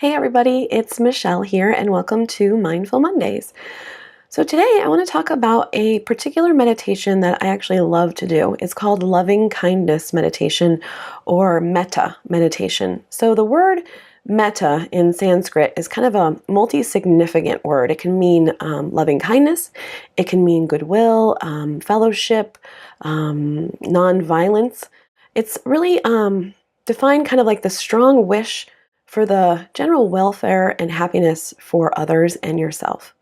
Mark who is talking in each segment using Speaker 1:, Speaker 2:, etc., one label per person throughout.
Speaker 1: Hey everybody, it's Michelle here and welcome to Mindful Mondays. So today I want to talk about a particular meditation that I actually love to do. It's called loving kindness meditation or metta meditation. So the word metta in Sanskrit is kind of a multi-significant word. It can mean loving kindness, it can mean goodwill, fellowship, non-violence. It's really defined kind of like the strong wish for the general welfare and happiness for others and yourself.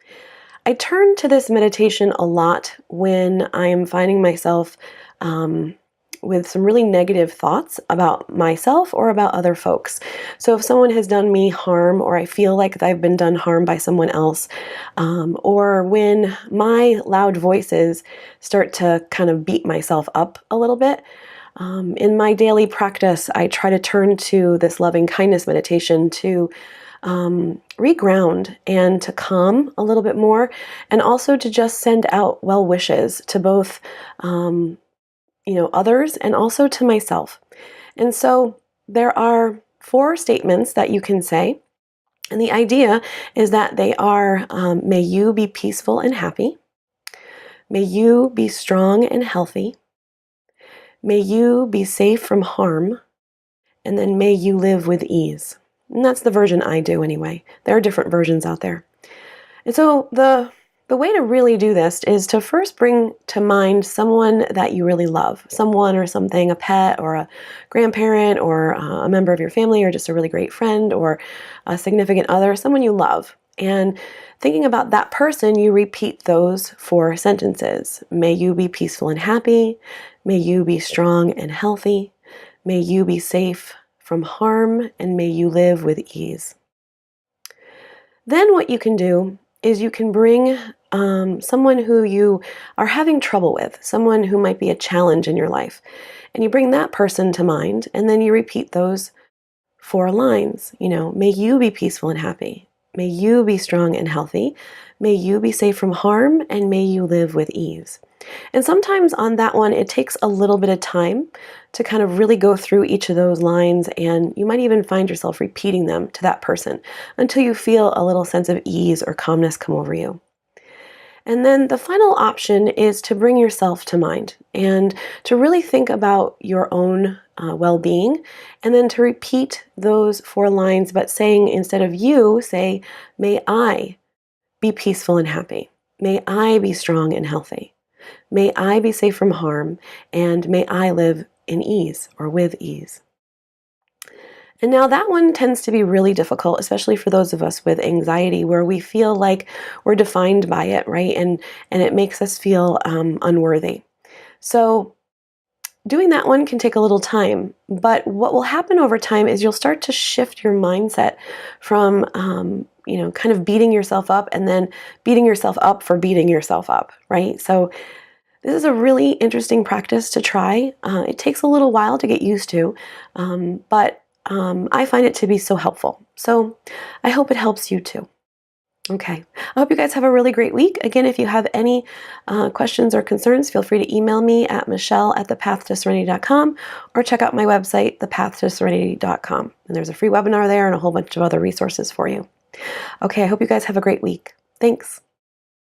Speaker 1: I turn to this meditation a lot when I am finding myself with some really negative thoughts about myself or about other folks. So if someone has done me harm, or I feel like I've been done harm by someone else, or when my loud voices start to kind of beat myself up a little bit, in my daily practice, I try to turn to this loving kindness meditation to reground and to calm a little bit more, and also to just send out well wishes to both, others and also to myself. And so there are 4 statements that you can say, and the idea is that they are: may you be peaceful and happy, may you be strong and healthy, may you be safe from harm, and then may you live with ease. And that's the version I do anyway. There are different versions out there. And so the way to really do this is to first bring to mind someone that you really love, someone or something, a pet or a grandparent or a member of your family or just a really great friend or a significant other, someone you love. And thinking about that person, you repeat those 4 sentences. May you be peaceful and happy. May you be strong and healthy. May you be safe from harm, and may you live with ease. Then what you can do is you can bring someone who you are having trouble with, someone who might be a challenge in your life, and you bring that person to mind, and then you repeat those 4 lines. May you be peaceful and happy. May you be strong and healthy. May you be safe from harm, and may you live with ease. And sometimes on that one, it takes a little bit of time to kind of really go through each of those lines, and you might even find yourself repeating them to that person until you feel a little sense of ease or calmness come over you. And then the final option is to bring yourself to mind and to really think about your own well-being, and then to repeat those 4 lines, but saying, instead of you, say, may I be peaceful and happy. May I be strong and healthy. May I be safe from harm, and may I live in ease or with ease. And now that one tends to be really difficult, especially for those of us with anxiety, where we feel like we're defined by it, right? And it makes us feel unworthy. So doing that one can take a little time, but what will happen over time is you'll start to shift your mindset from, kind of beating yourself up and then beating yourself up for beating yourself up, right? So this is a really interesting practice to try. It takes a little while to get used to, but I find it to be so helpful. So I hope it helps you too. Okay. I hope you guys have a really great week. Again, if you have any questions or concerns, feel free to email me at michelle@thepathtosserenity.com or check out my website, thepathtosserenity.com. And there's a free webinar there and a whole bunch of other resources for you. Okay, I hope you guys have a great week. Thanks.